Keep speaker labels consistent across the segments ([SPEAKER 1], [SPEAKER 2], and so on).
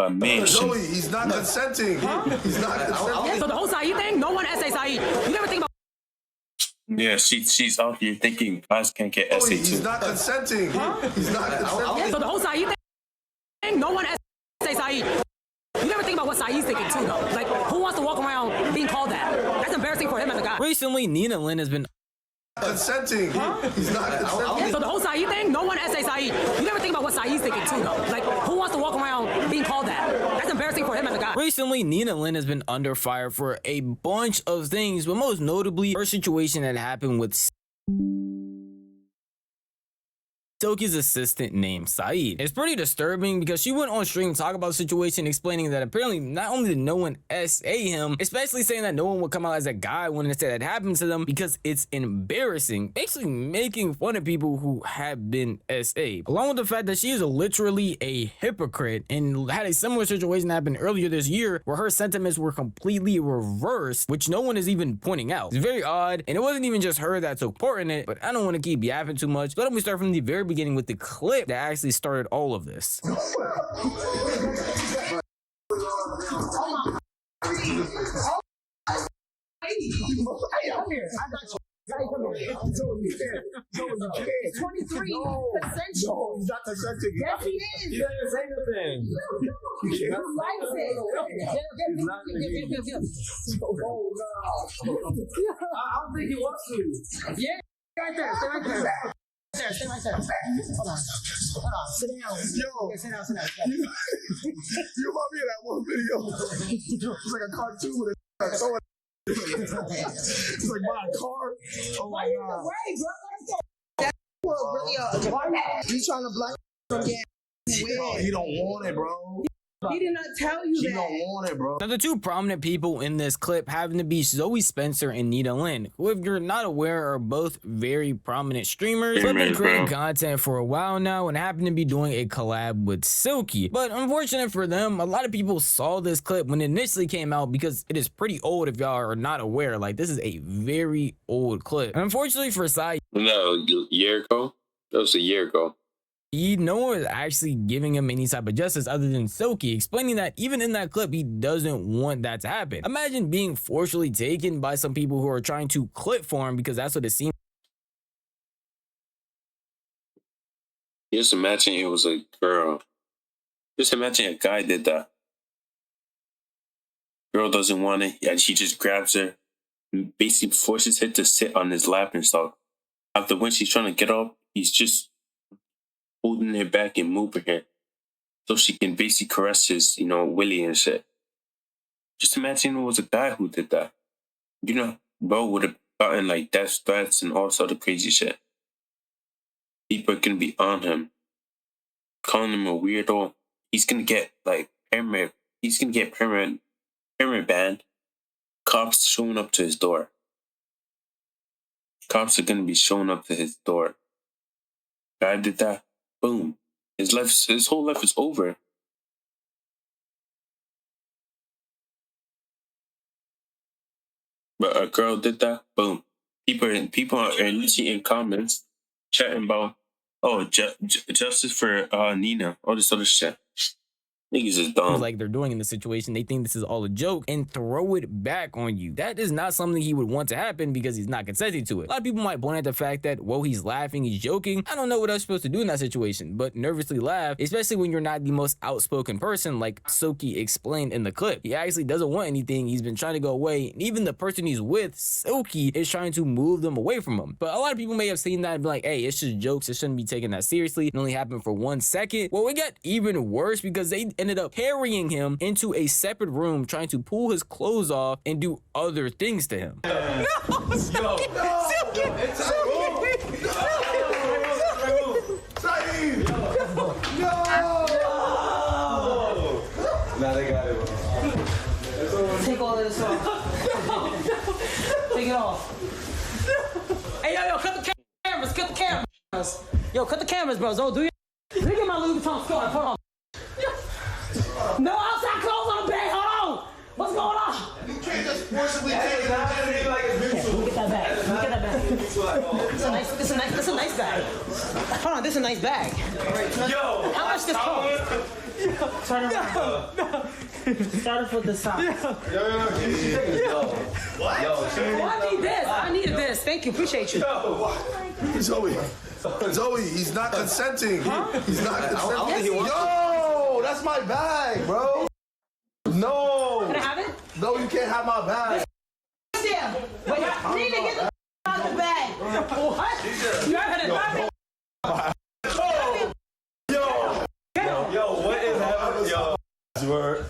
[SPEAKER 1] Man,
[SPEAKER 2] Zoe, he's not consenting. He's not consenting.
[SPEAKER 3] So the whole Saeed thing, no one SA Saeed. You never think about.
[SPEAKER 1] yeah, she's out here thinking guys can't get SA
[SPEAKER 2] Zoe, he's
[SPEAKER 1] too.
[SPEAKER 2] not consenting. He's not consenting.
[SPEAKER 3] So the whole Saeed thing, no one SA Saeed. You never think about what Saeed's thinking too, though. Like, who wants to walk around being called that? That's embarrassing for him as a guy.
[SPEAKER 4] Recently, Nina Lynn has been
[SPEAKER 2] Consenting. He's not consenting.
[SPEAKER 3] So the whole Saeed thing, no one SA Saeed. You never think about what Saeed's thinking too, though. Like, who wants to walk around being called that? That's embarrassing for him as a guy.
[SPEAKER 4] Recently, Nina Lynn has been under fire for a bunch of things, but most notably her situation that happened with Silky's assistant named Saed. It's pretty disturbing because she went on stream to talk about the situation, explaining that apparently not only did no one SA him, especially saying that no one would come out as a guy when it said that happened to them because it's embarrassing, basically making fun of people who have been SA. Along with the fact that she is literally a hypocrite and had a similar situation happen earlier this year where her sentiments were completely reversed, which no one is even pointing out. It's very odd, and it wasn't even just her that took part in it, but I don't want to keep yapping too much. Let me start from the very beginning with the clip that actually started all of this.
[SPEAKER 5] He's 23, consensual.
[SPEAKER 2] He's not consenting.
[SPEAKER 5] Yes, he is.
[SPEAKER 6] He doesn't say nothing.
[SPEAKER 5] He likes it.
[SPEAKER 6] I don't think he wants to.
[SPEAKER 5] Yeah, right there. Stay right there. Stay right there. Hold on. Sit down.
[SPEAKER 2] Yo.
[SPEAKER 5] Okay, sit down. Sit down.
[SPEAKER 2] You remind me of that one video. It's like a cartoon with a throwing. It's like my car. Oh my god.
[SPEAKER 5] Wait, bro. That's really you trying to block from getting weird.
[SPEAKER 2] He don't want it, bro.
[SPEAKER 5] He did not tell you
[SPEAKER 2] He
[SPEAKER 5] that.
[SPEAKER 2] don't want it, bro.
[SPEAKER 4] Now, the two prominent people in this clip happen to be Zoe Spencer and Nina Lynn, who, if you're not aware, are both very prominent streamers who have been creating content for a while now and happen to be doing a collab with Silky. But unfortunate for them, a lot of people saw this clip when it initially came out because it is pretty old if y'all are not aware. Like, this is a very old clip. And unfortunately for Saed,
[SPEAKER 1] No, a year ago? That was a year ago.
[SPEAKER 4] no one is actually giving him any type of justice other than Silky, explaining that even in that clip, he doesn't want that to happen. Imagine being forcibly taken by some people who are trying to clip for him because that's what it seems.
[SPEAKER 1] Just imagine it was a girl. Just imagine a guy did that. Girl doesn't want it, and she just grabs her and basically forces her to sit on his lap and stuff. After when she's trying to get up, he's just holding her back and moving her so she can basically caress his, willy and shit. Just imagine it was a guy who did that. Bro would have gotten like death threats and all sort of crazy shit. People are gonna be on him, calling him a weirdo. He's gonna get like permanent. He's gonna get permanent banned. Cops showing up to his door. Cops are gonna be showing up to his door. Guy did that. Boom. His whole life is over. But a girl did that. Boom. People are literally in comments chatting about, justice for Nina, all this other shit. Niggas is dumb.
[SPEAKER 4] Like they're doing in the situation, they think this is all a joke and throw it back on you. That is not something he would want to happen because he's not consenting to it. A lot of people might point at the fact that, well, he's laughing, he's joking. I don't know what I'm supposed to do in that situation, but nervously laugh, especially when you're not the most outspoken person, like Silky explained in the clip. He actually doesn't want anything. He's been trying to go away. And even the person he's with, Silky, is trying to move them away from him. But a lot of people may have seen that and be like, hey, it's just jokes. It shouldn't be taken that seriously. It only happened for 1 second. Well, it got even worse because they ended up carrying him into a separate room, trying to pull his clothes off and do other things to him.
[SPEAKER 6] No! Silky!
[SPEAKER 7] Now they got it, bro.
[SPEAKER 3] Take all of this off. Take it off. Hey, yo, cut the cameras. Cut the cameras. Yo, cut the cameras, bro. Don't do your. Look at my Louis Vuitton store. Hold on. No outside clothes on the bed. Hold on. What's going on?
[SPEAKER 2] You can't just forcibly take it.
[SPEAKER 3] Let me get that bag. Let me get that bag. This is a nice bag. Hold on, this is a nice bag.
[SPEAKER 6] Yo!
[SPEAKER 3] How much this cost? Turn around. Start it with the side.
[SPEAKER 7] What? Yo,
[SPEAKER 3] I need this. I needed this. Thank you. Appreciate you.
[SPEAKER 2] Zoe, he's not consenting. He's not consenting. Yo, that's my bag, bro. No.
[SPEAKER 3] Can I have it?
[SPEAKER 2] No, you can't have my bag.
[SPEAKER 5] Yeah. Wait, you need to get the out the bag.
[SPEAKER 3] What? You heard it.
[SPEAKER 7] yo, what is happening? Yo.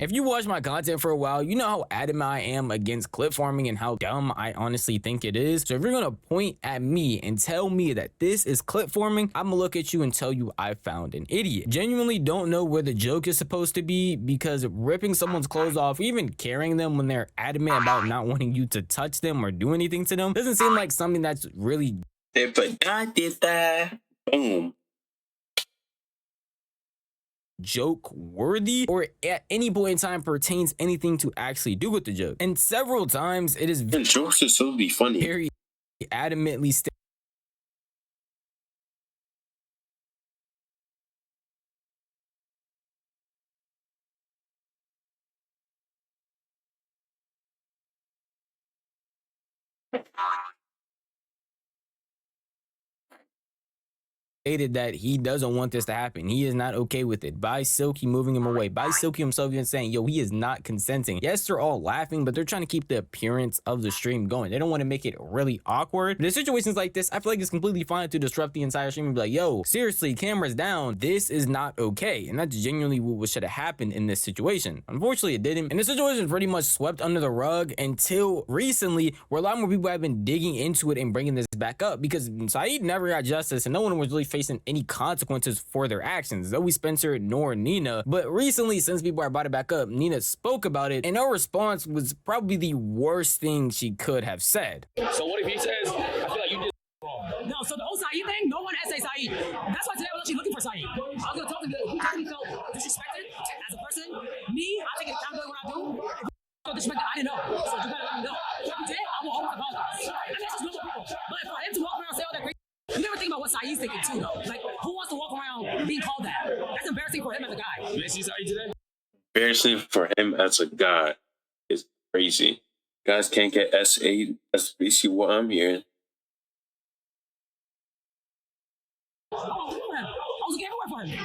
[SPEAKER 4] If you watch my content for a while, you know how adamant I am against clip farming and how dumb I honestly think it is. So if you're gonna point at me and tell me that this is clip farming, I'm gonna look at you and tell you I found an idiot. Genuinely don't know where the joke is supposed to be, because ripping someone's clothes off, even carrying them when they're adamant about not wanting you to touch them or do anything to them, doesn't seem like something that's really
[SPEAKER 1] But I did that. Boom.
[SPEAKER 4] joke worthy, or at any point in time pertains anything to actually do with the joke. And several times it is
[SPEAKER 1] The jokes are supposed to be funny.
[SPEAKER 4] very adamantly stated that he doesn't want this to happen. He is not okay with it. By Silky moving him away. By Silky himself even saying, yo, he is not consenting. Yes, they're all laughing, but they're trying to keep the appearance of the stream going. They don't want to make it really awkward. But in situations like this, I feel like it's completely fine to disrupt the entire stream and be like, yo, seriously, cameras down. This is not okay. And that's genuinely what should have happened in this situation. Unfortunately, it didn't. And the situation is pretty much swept under the rug until recently, where a lot more people have been digging into it and bringing this back up, because Saed never got justice and no one was really facing any consequences for their actions. Zoe Spencer nor Nina. But recently, since people are brought it back up, Nina spoke about it, and her response was probably the worst thing she could have said.
[SPEAKER 8] So what if he says, I feel like you did wrong?
[SPEAKER 3] No, so the whole Saeed thing, no one essay Saeed. That's why today I was actually looking for Saeed. I was gonna talk to him. He totally felt disrespected as a person. Me, I take accountability when I do. If you felt disrespected, I didn't know. So you gotta let me know. If you did, I will always apologize. And that's just normal people. But for him to walk around and say all that great, you never think about what Saeed's thinking too, though. Like, who wants to walk around being called that? That's embarrassing for him as a guy.
[SPEAKER 8] You ain't see Saeed today?
[SPEAKER 1] Embarrassing for him as a guy is crazy. Guys can't get S8. That's basically what I'm hearing.
[SPEAKER 3] I was looking everywhere for him.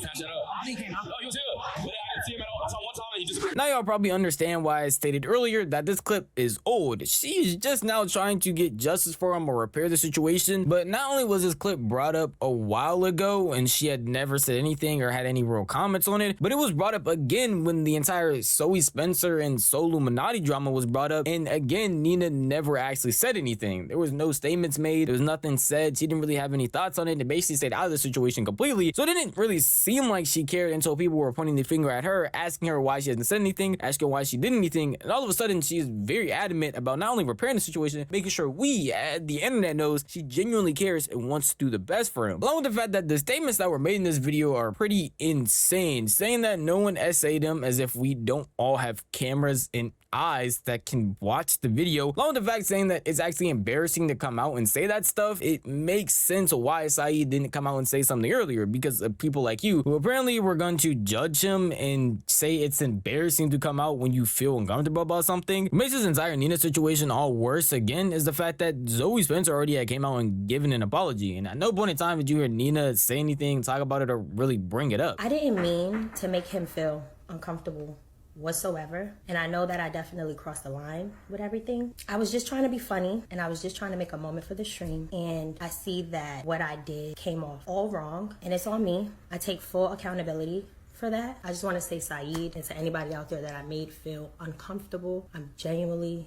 [SPEAKER 8] Catch that up.
[SPEAKER 3] I think he came out.
[SPEAKER 8] No, he was here. But I didn't see him at all. I saw one time and he just...
[SPEAKER 4] Now y'all probably understand why I stated earlier that this clip is old. She is just now trying to get justice for him or repair the situation. But not only was this clip brought up a while ago and she had never said anything or had any real comments on it, but it was brought up again when the entire Zoe Spencer and Soluminati drama was brought up. And again, Nina never actually said anything. There was no statements made. There was nothing said. She didn't really have any thoughts on it. It basically stayed out of the situation completely. So it didn't really seem like she cared until people were pointing the finger at her, asking her why she hasn't said anything, asking her why she did anything, and all of a sudden she is very adamant about not only repairing the situation, making sure we at the internet knows she genuinely cares and wants to do the best for him. Along with the fact that the statements that were made in this video are pretty insane, saying that no one essayed him as if we don't all have cameras and eyes that can watch the video. Along with the fact saying that it's actually embarrassing to come out and say that stuff, it makes sense why Saeed didn't come out and say something earlier, because of people like you who apparently were going to judge him and say it's embarrassing to come out when you feel uncomfortable about something. What makes this entire Nina situation all worse again is the fact that Zoe Spencer already had came out and given an apology, and at no point in time did you hear Nina say anything, talk about it, or really bring it up.
[SPEAKER 9] I didn't mean to make him feel uncomfortable whatsoever, and I know that I definitely crossed the line with everything. I was just trying to be funny, and I was just trying to make a moment for the stream, and I see that what I did came off all wrong, and it's on me. I take full accountability for that. I just want to say, Saeed, and to anybody out there that I made feel uncomfortable, I'm genuinely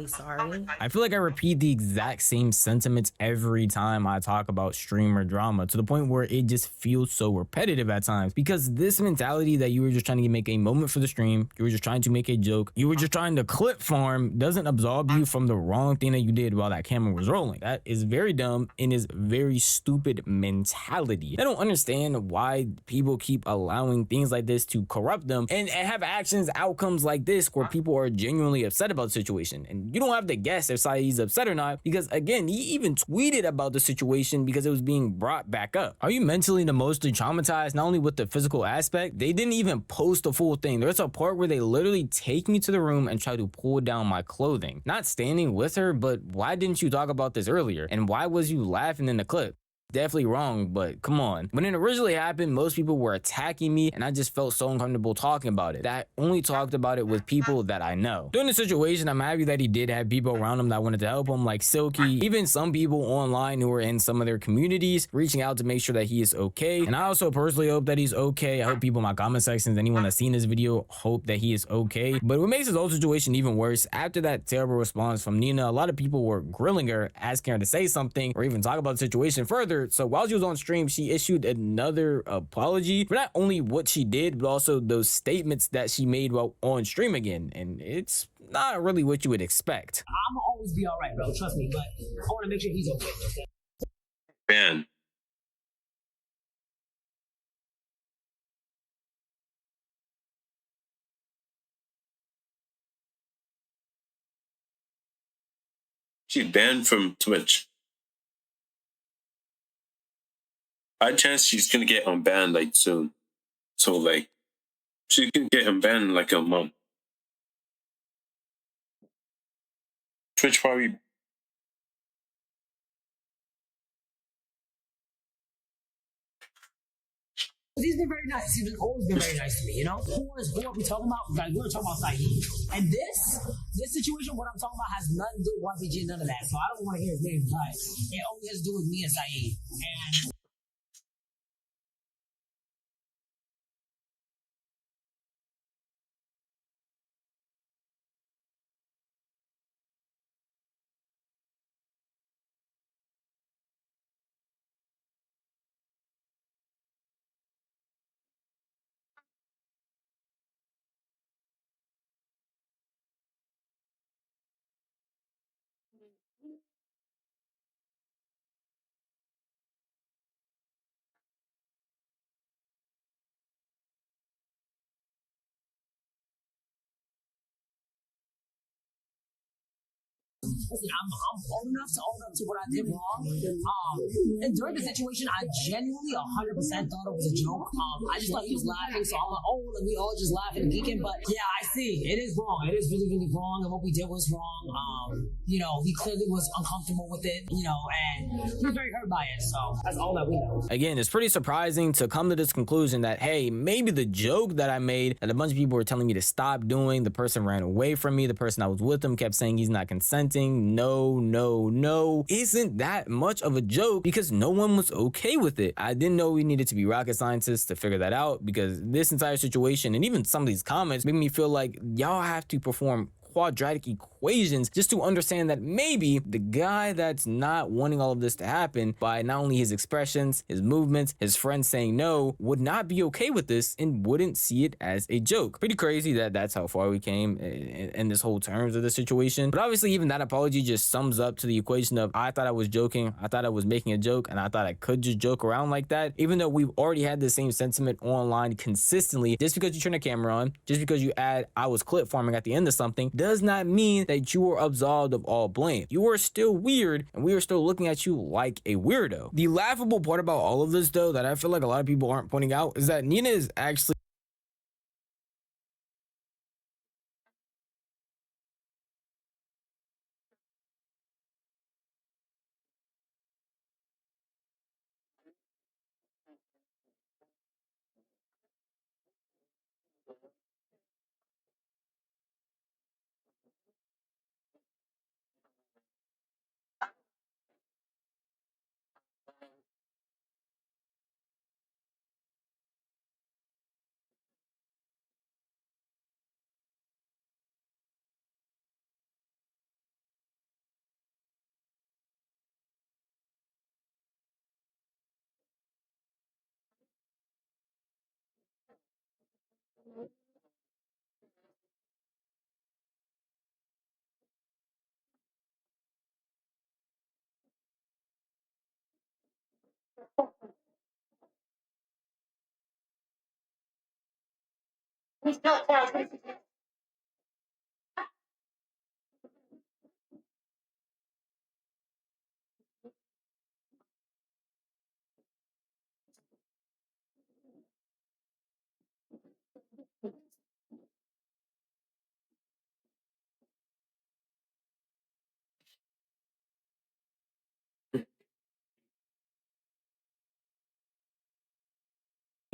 [SPEAKER 9] sorry.
[SPEAKER 4] I feel like I repeat the exact same sentiments every time I talk about streamer drama, to the point where it just feels so repetitive at times, because this mentality that you were just trying to make a moment for the stream, you were just trying to make a joke, you were just trying to clip farm, doesn't absolve you from the wrong thing that you did while that camera was rolling. That is very dumb and is very stupid mentality. I don't understand why people keep allowing things like this to corrupt them and have actions, outcomes like this where people are genuinely upset about the situation. situation. And you don't have to guess if Saeed's upset or not, because again, he even tweeted about the situation because it was being brought back up. Are you mentally and emotionally traumatized, not only with the physical aspect? They didn't even post the full thing. There's a part where they literally take me to the room and try to pull down my clothing. Not standing with her, but why didn't you talk about this earlier? And why was you laughing in the clip? Definitely wrong, but come on. When it originally happened, most people were attacking me and I just felt so uncomfortable talking about it. That I only talked about it with people that I know. During the situation, I'm happy that he did have people around him that wanted to help him, like Silky, even some people online who are in some of their communities reaching out to make sure that he is okay. And I also personally hope that he's okay. I hope people in my comment sections, anyone that's seen this video, hope that he is okay. But what makes this whole situation even worse, after that terrible response from Nina, a lot of people were grilling her, asking her to say something or even talk about the situation further. So while she was on stream, she issued another apology for not only what she did, but also those statements that she made while on stream again. And it's not really what you would expect.
[SPEAKER 3] I'm gonna always be all right, bro. Trust me. But I want to make sure he's okay.
[SPEAKER 1] Man. She's banned from Twitch. High chance she's gonna get unbanned like soon. So like she's gonna get unbanned in like a month. Twitch probably.
[SPEAKER 3] He's been very nice. He's always been very nice to me, you know? Who are we talking about? Like, we were talking about Saeed. And this situation, what I'm talking about, has nothing to do with YPG, none of that. So I don't want to hear his name, but it only has to do with me and Saeed. And listen, I'm old enough to own up to what I did wrong. And during the situation, I genuinely 100% thought it was a joke. I just thought he was laughing, so I'm like, oh, and we all just laughing and geeking. But yeah, I see. It is wrong. It is really, really wrong. And what we did was wrong. You know, he clearly was uncomfortable with it, you know, and he was very hurt by it. So that's all that we know.
[SPEAKER 4] Again, it's pretty surprising to come to this conclusion that, hey, maybe the joke that I made that a bunch of people were telling me to stop doing, the person ran away from me, the person I was with him kept saying he's not consenting, no, isn't that much of a joke because no one was okay with it. I didn't know we needed to be rocket scientists to figure that out, because this entire situation and even some of these comments make me feel like y'all have to perform quadratic equations just to understand that maybe the guy that's not wanting all of this to happen, by not only his expressions, his movements, his friends saying no, would not be okay with this and wouldn't see it as a joke. Pretty crazy that that's how far we came in this whole terms of the situation. But obviously even that apology just sums up to the equation of, I thought I was joking, I thought I was making a joke, and I thought I could just joke around like that, even though we've already had the same sentiment online consistently. Just because you turn the camera on, just because you add I was clip farming at the end of something, does not mean that you are absolved of all blame. You are still weird, and we are still looking at you like a weirdo. The laughable part about all of this, though, that I feel like a lot of people aren't pointing out, is that Nina is actually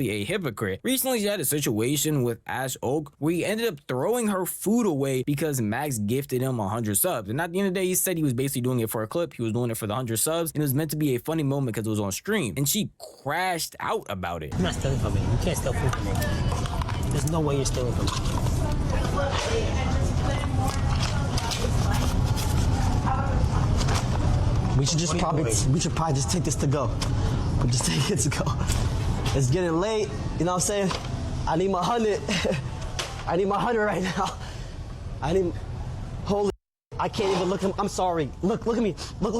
[SPEAKER 4] a hypocrite. Recently, she had a situation with Ash Oak where he ended up throwing her food away because Max gifted him 100 subs. And at the end of the day, he said he was basically doing it for a clip. He was doing it for the 100 subs, and it was meant to be a funny moment because it was on stream. And she crashed out about it.
[SPEAKER 3] I'm not stealing from me. You can't steal food from me. There's no way you're stealing from me.
[SPEAKER 10] We should probably just take this to go. We'll just take it to go. It's getting late, you know what I'm saying? I need my 100. I need my 100 right now. Holy, I can't even look at him. I'm sorry. Look at me. Look.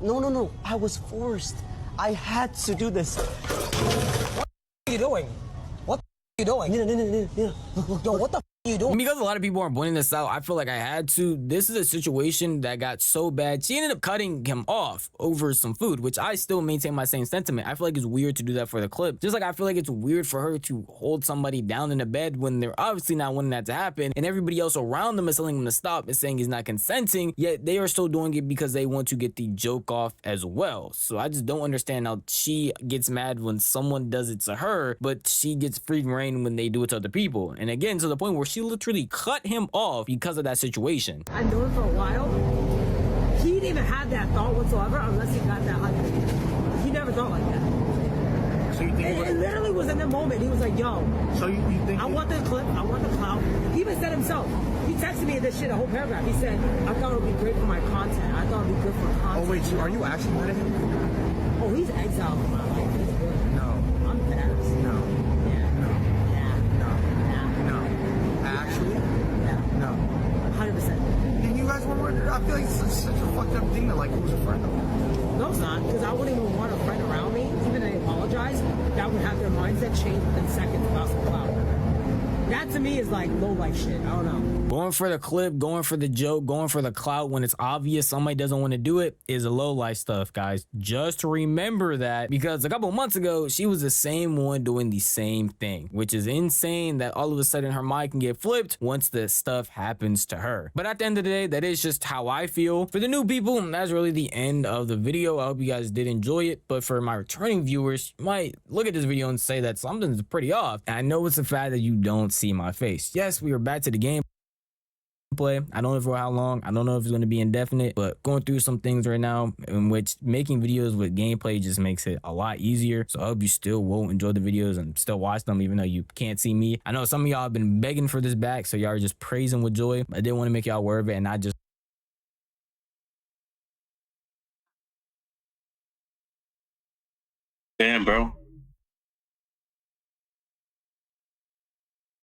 [SPEAKER 10] No. I was forced. I had to do this.
[SPEAKER 3] What are you doing? What are you doing?
[SPEAKER 10] Yeah. Look.
[SPEAKER 3] Yo, what the you doing?
[SPEAKER 4] Because a lot of people are pointing this out, I feel like I had to. This is a situation that got so bad. She ended up cutting him off over some food, which I still maintain my same sentiment. I feel like it's weird to do that for the clip. Just like I feel like it's weird for her to hold somebody down in the bed when they're obviously not wanting that to happen, and everybody else around them is telling him to stop and saying he's not consenting, yet they are still doing it because they want to get the joke off as well. So I just don't understand how she gets mad when someone does it to her, but she gets free reign when they do it to other people. And again, to the point where she literally cut him off because of that situation.
[SPEAKER 3] I knew him for a while. He didn't even have that thought whatsoever unless he got that 100. He never thought like that.
[SPEAKER 2] So you think
[SPEAKER 3] it literally was in the moment. He was like, yo,
[SPEAKER 2] so you think
[SPEAKER 3] I want the clip, I want the clout. He even said himself. He texted me this shit, a whole paragraph. He said, I thought it would be great for my content. I thought it would be good for content.
[SPEAKER 2] Oh wait, so are you actually mad at him?
[SPEAKER 3] Oh, he's exiled from my life. He's good.
[SPEAKER 2] No.
[SPEAKER 3] I'm fast.
[SPEAKER 2] No.
[SPEAKER 3] Yeah.
[SPEAKER 2] No.
[SPEAKER 3] Yeah.
[SPEAKER 2] No. Actually?
[SPEAKER 3] Yeah.
[SPEAKER 2] No.
[SPEAKER 3] 100%.
[SPEAKER 2] And you guys were I feel like it's such a fucked up thing that like who's a friend of him.
[SPEAKER 3] No, it's not, because I wouldn't even want a friend around me, even if they apologize, that would have their mindset change within seconds about some clout. That to me is like low life shit. I don't know.
[SPEAKER 4] Going for the clip, going for the joke, going for the clout when it's obvious somebody doesn't want to do it is a low life stuff, guys. Just remember that, because a couple months ago, she was the same one doing the same thing, which is insane that all of a sudden her mind can get flipped once the stuff happens to her. But at the end of the day, that is just how I feel. For the new people, that's really the end of the video. I hope you guys did enjoy it. But for my returning viewers, you might look at this video and say that something's pretty off. And I know it's the fact that you don't see my face. Yes, we are back to the gameplay. I don't know for how long. I don't know if it's going to be indefinite, but going through some things right now in which making videos with gameplay just makes it a lot easier. So I hope you still will enjoy the videos and still watch them even though you can't see me. I know some of y'all have been begging for this back, so y'all are just praising with joy. I didn't want to make y'all aware of it and not just
[SPEAKER 1] Damn, bro.